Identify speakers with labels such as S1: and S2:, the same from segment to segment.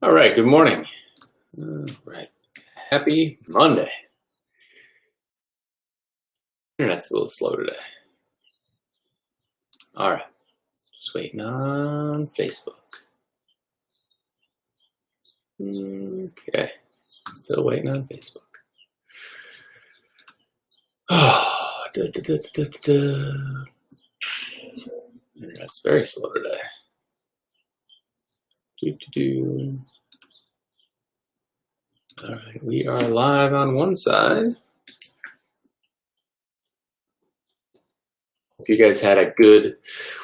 S1: All right, good morning. Right. Happy Monday. Internet's a little slow today. All right, just waiting on Facebook. Okay, still waiting on Facebook. Oh, Internet's very slow today. All right, we are live on one side. Hope you guys had a good,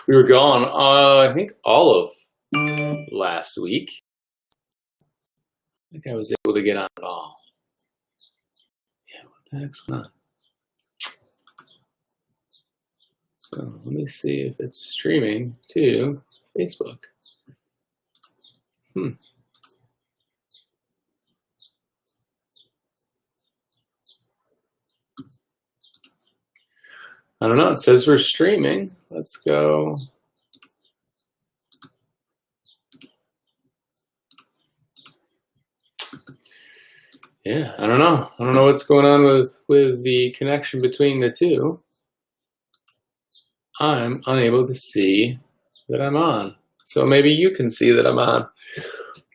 S1: we were gone, I think all of last week. I think I was able to get on at all. Yeah, what the heck's going on? So let me see if it's streaming to Facebook. I don't know. It says we're streaming. Let's go. Yeah, I don't know. I don't know what's going on with the connection between the two. I'm unable to see that I'm on. So maybe you can see that I'm on.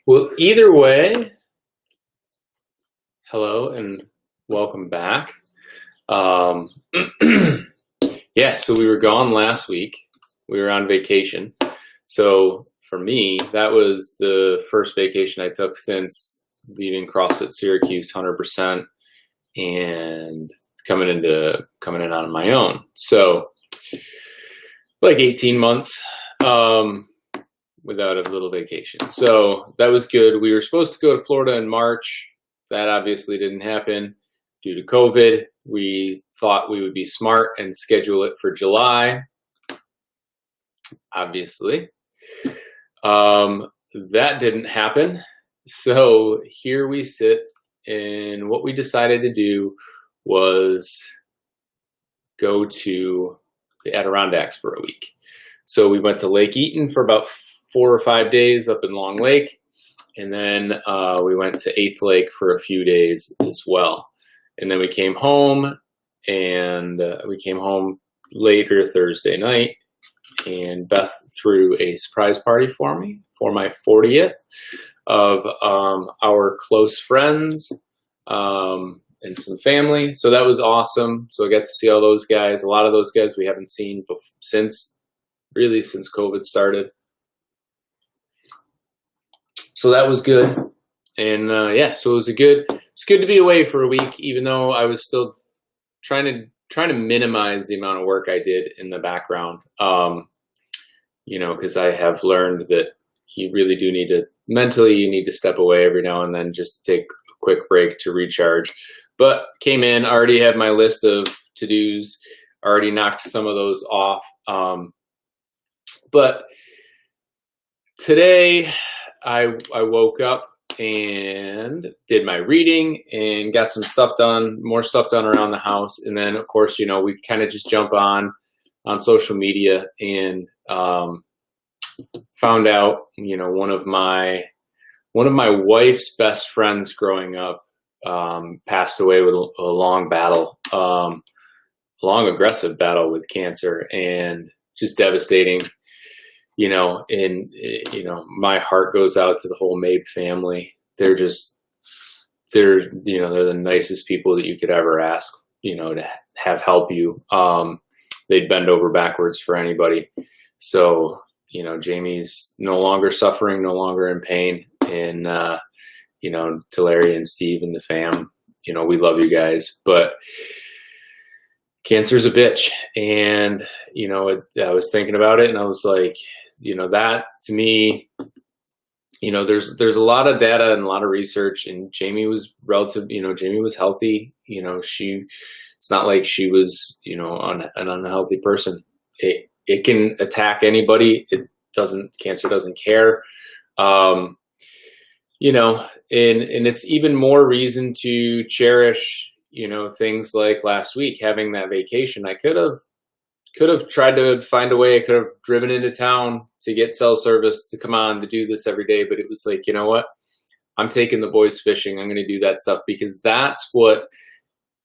S1: Well, either way, hello and welcome back. Yeah, so we were gone last week. We were on vacation. So for me, that was the first vacation I took since leaving CrossFit Syracuse 100% and coming in on my own. So like 18 months without a little vacation. So that was good. We were supposed to go to Florida in March. That obviously didn't happen due to COVID. We thought we would be smart and schedule it for July. Obviously. That didn't happen. So here we sit, and what we decided to do was go to the Adirondacks for a week. So we went to Lake Eaton for about 4 or 5 days up in Long Lake, and then we went to Eighth Lake for a few days as well. And then we came home, and we came home later Thursday night, and Beth threw a surprise party for me for my 40th of our close friends and some family. So that was awesome. So I got to see all those guys. A lot of those guys we haven't seen since COVID started. So that was good. And yeah, so it's good to be away for a week, even though I was still trying to minimize the amount of work I did in the background. You know, because I have learned that you really do need to, mentally, you need to step away every now and then just to take a quick break to recharge. But came in, already have my list of to-dos, already knocked some of those off. But today I woke up and did my reading and got some stuff done, more stuff done around the house. And then, of course, you know, we kind of just jump on social media and found out, you know, one of my wife's best friends growing up passed away with a long battle, long aggressive battle with cancer, and just devastating. You know, and you know, my heart goes out to the whole Mabe family. They're the nicest people that you could ever ask, you know, to have help you. They'd bend over backwards for anybody. So, you know, Jamie's no longer suffering, no longer in pain. And, you know, to Larry and Steve and the fam, you know, we love you guys. But cancer's a bitch. And, you know, I was thinking about it, and I was like, you know, that to me, you know, there's a lot of data and a lot of research, and Jamie was Jamie was healthy. You know, it's not like she was, you know, an unhealthy person. It can attack anybody. Cancer doesn't care. You know, and it's even more reason to cherish, you know, things like last week, having that vacation. I could have tried to find a way. I could have driven into town to get cell service to come on to do this every day, but it was like, you know what? I'm taking the boys fishing. I'm going to do that stuff because that's what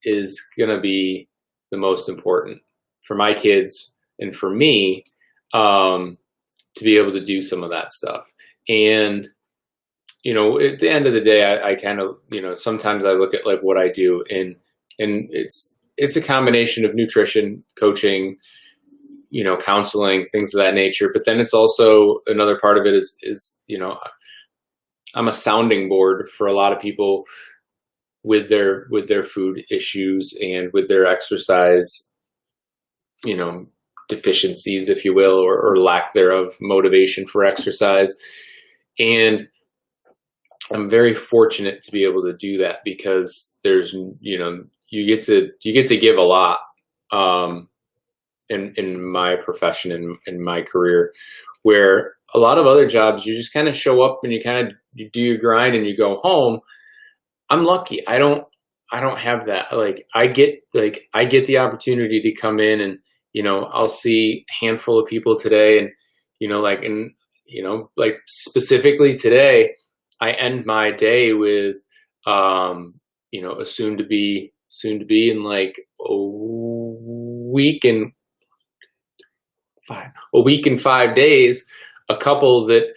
S1: is going to be the most important for my kids and for me, to be able to do some of that stuff. And, you know, at the end of the day, I kind of, you know, sometimes I look at like what I do, and it's a combination of nutrition, coaching, you know, counseling, things of that nature. But then it's also another part of it is, you know, I'm a sounding board for a lot of people with their food issues and with their exercise, you know, deficiencies, if you will, or lack thereof, motivation for exercise. And I'm very fortunate to be able to do that because there's, you know, you get to give a lot, in my profession, in my career, where a lot of other jobs, you just kind of show up and you do your grind and you go home. I'm lucky. I don't have that. Like I get the opportunity to come in and, you know, I'll see a handful of people today, and, you know, like, and, you know, like specifically today, I end my day with, you know, a soon to be in like a week and 5 days, a couple that,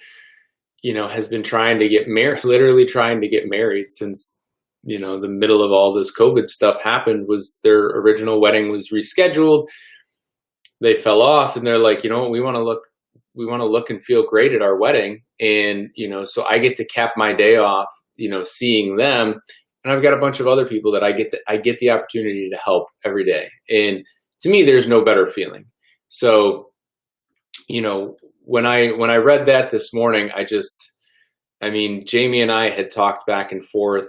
S1: you know, has been trying to get married, literally trying to get married since, you know, the middle of all this COVID stuff happened. Was their original wedding was rescheduled. They fell off, and they're like, you know what, we want to look and feel great at our wedding. And, you know, so I get to cap my day off, you know, seeing them. And I've got a bunch of other people that I get the opportunity to help every day. And to me, there's no better feeling. So, you know, when I read that this morning, I mean, Jamie and I had talked back and forth,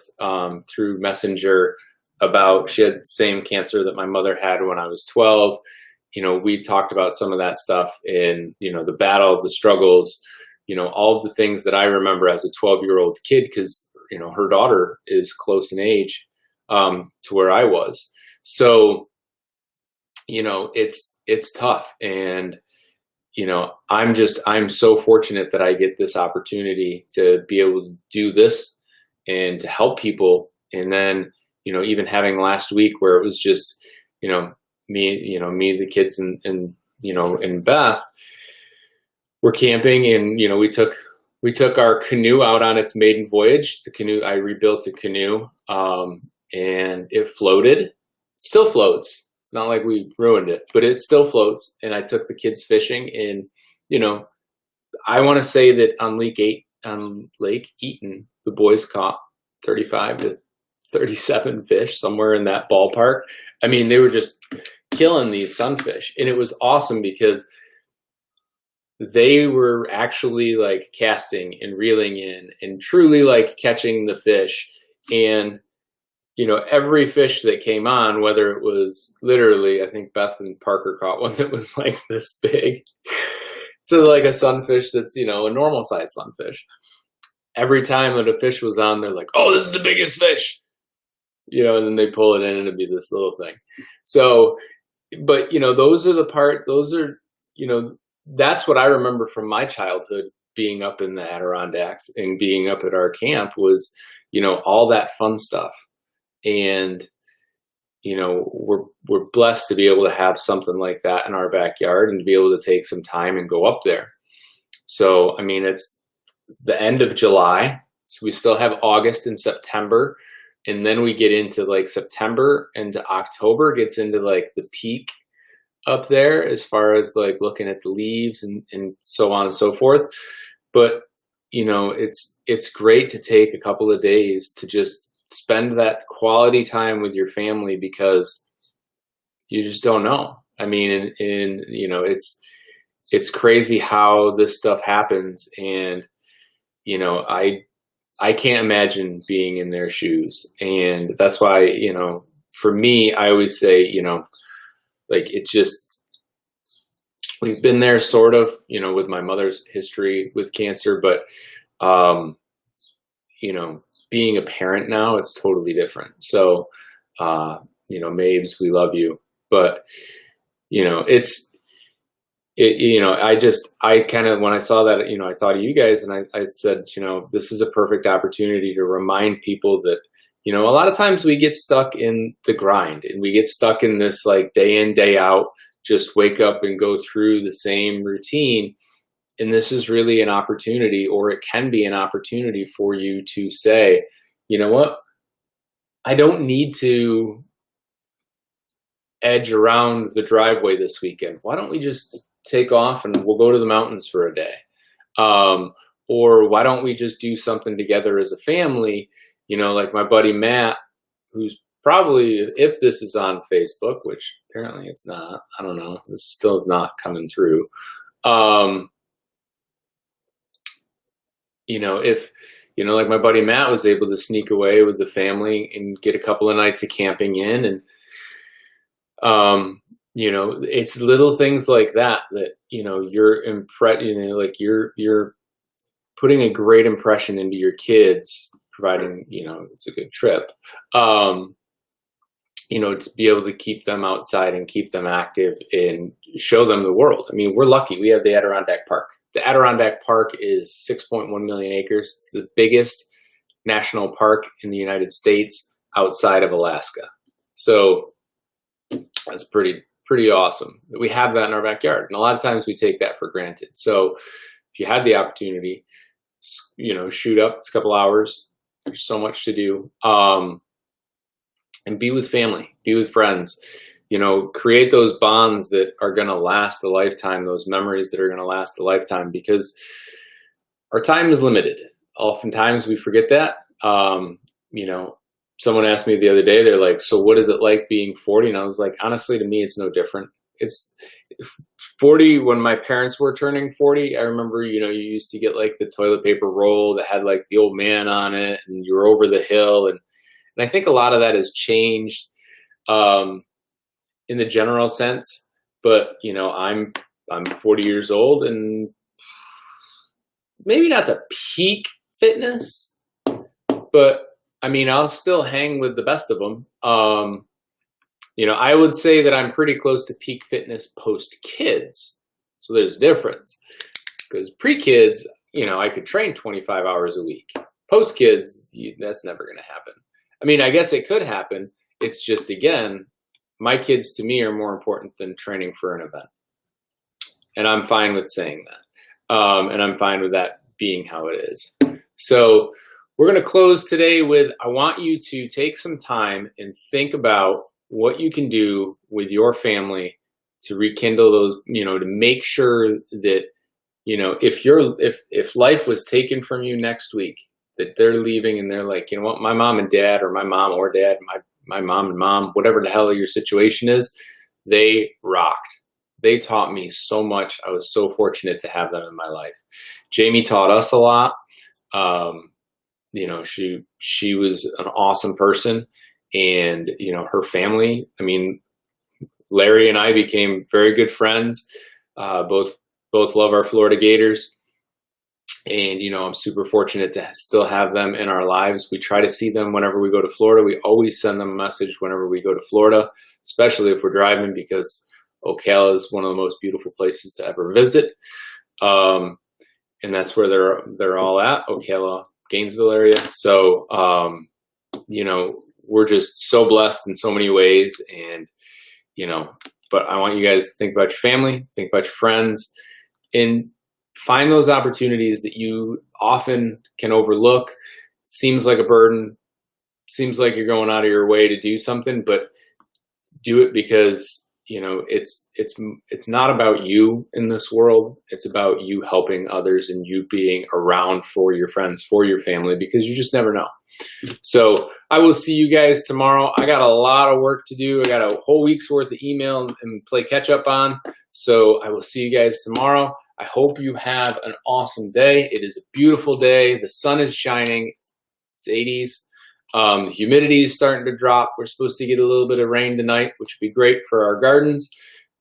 S1: through Messenger about, she had the same cancer that my mother had when I was 12. You know, we talked about some of that stuff, and, you know, the battle, the struggles, you know, all of the things that I remember as a 12-year-old kid, because, you know, her daughter is close in age, to where I was. So, you know, it's tough. And, you know, I'm so fortunate that I get this opportunity to be able to do this and to help people. And then, you know, even having last week where it was just, you know, me, the kids, and, you know, and Beth were camping, and, you know, we took our canoe out on its maiden voyage. The canoe, I rebuilt a canoe, and it floated. It still floats. It's not like we ruined it, but it still floats. And I took the kids fishing, and, you know, I want to say that on Lake Eaton, the boys caught 35 to 37 fish, somewhere in that ballpark. I mean, they were just killing these sunfish, and it was awesome because they were actually like casting and reeling in and truly like catching the fish. And, you know, every fish that came on, whether it was literally, I think Beth and Parker caught one that was like this big, to like a sunfish that's, you know, a normal size sunfish. Every time that a fish was on, they're like, oh, this is the biggest fish, you know, and then they pull it in and it'd be this little thing. So, but, you know, those are, you know, that's what I remember from my childhood, being up in the Adirondacks and being up at our camp, was, you know, all that fun stuff. And, you know, we're blessed to be able to have something like that in our backyard and to be able to take some time and go up there. So, I mean, it's the end of July, so we still have August and September. And then we get into like September into October, gets into like the peak up there as far as like looking at the leaves and so on and so forth. But, you know, it's great to take a couple of days to just spend that quality time with your family, because you just don't know. I mean, and you know, it's crazy how this stuff happens. And, you know, I can't imagine being in their shoes. And that's why, you know, for me, I always say, you know, like, it just, we've been there sort of, you know, with my mother's history with cancer, but, you know, being a parent now, it's totally different. So, you know, Mabes, we love you, but, you know, it's I kind of, when I saw that, I thought of you guys, and I said, this is a perfect opportunity to remind people that, a lot of times we get stuck in the grind, and we get stuck in this like day in, day out, just wake up and go through the same routine. And this is really an opportunity, or it can be an opportunity for you to say, you know what? I don't need to edge around the driveway this weekend. Why don't we just take off and we'll go to the mountains for a day? Or why don't we just do something together as a family? Like my buddy Matt, who's probably, if this is on Facebook, which apparently it's not, I don't know, this still is not coming through. If, like my buddy Matt was able to sneak away with the family and get a couple of nights of camping in, and, it's little things like that, you're like you're putting a great impression into your kids, providing, it's a good trip, to be able to keep them outside and keep them active and show them the world. I mean, we're lucky. We have the Adirondack Park. The Adirondack Park is 6.1 million acres. It's the biggest national park in the United States outside of Alaska. So that's pretty awesome. We have that in our backyard. And a lot of times we take that for granted. So if you had the opportunity, shoot up. It's a couple hours. There's so much to do. And be with family, be with friends, create those bonds that are going to last a lifetime, those memories that are going to last a lifetime, because our time is limited. Oftentimes we forget that. Someone asked me the other day, they're like, so what is it like being 40? And I was like, honestly, to me, it's no different. It's 40. When my parents were turning 40, I remember, you used to get like the toilet paper roll that had like the old man on it, and you were over the hill. And I think a lot of that has changed in the general sense, but I'm 40 years old, and maybe not the peak fitness, but I mean, I'll still hang with the best of them. I would say that I'm pretty close to peak fitness post kids. So there's a difference, because pre-kids, I could train 25 hours a week. Post kids, that's never going to happen. I mean, I guess it could happen. It's just, again, my kids to me are more important than training for an event. And I'm fine with saying that. And I'm fine with that being how it is. So we're going to close today with, I want you to take some time and think about what you can do with your family to rekindle those, to make sure that, if life was taken from you next week, that they're leaving and they're like, what, my mom and dad, or my mom or dad, my mom and mom, whatever the hell your situation is, they rocked. They taught me so much. I was so fortunate to have them in my life. Jamie taught us a lot. She was an awesome person, and, her family, I mean, Larry and I became very good friends. Both love our Florida Gators. And, I'm super fortunate to still have them in our lives. We try to see them whenever we go to Florida. We always send them a message whenever we go to Florida, especially if we're driving, because Ocala is one of the most beautiful places to ever visit. And that's where they're all at, Ocala, Gainesville area. So, we're just so blessed in so many ways. And, but I want you guys to think about your family, think about your friends, and find those opportunities that you often can overlook. Seems like a burden, seems like you're going out of your way to do something, but do it because, it's not about you in this world. It's about you helping others and you being around for your friends, for your family, because you just never know. So I will see you guys tomorrow. I got a lot of work to do. I got a whole week's worth of email and play catch up on. So I will see you guys tomorrow. I hope you have an awesome day. It is a beautiful day. The sun is shining. It's 80s. Humidity is starting to drop. We're supposed to get a little bit of rain tonight, which would be great for our gardens.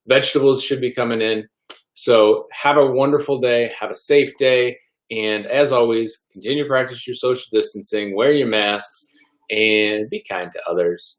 S1: Vegetables should be coming in. So have a wonderful day. Have a safe day. And as always, continue to practice your social distancing, wear your masks, and be kind to others.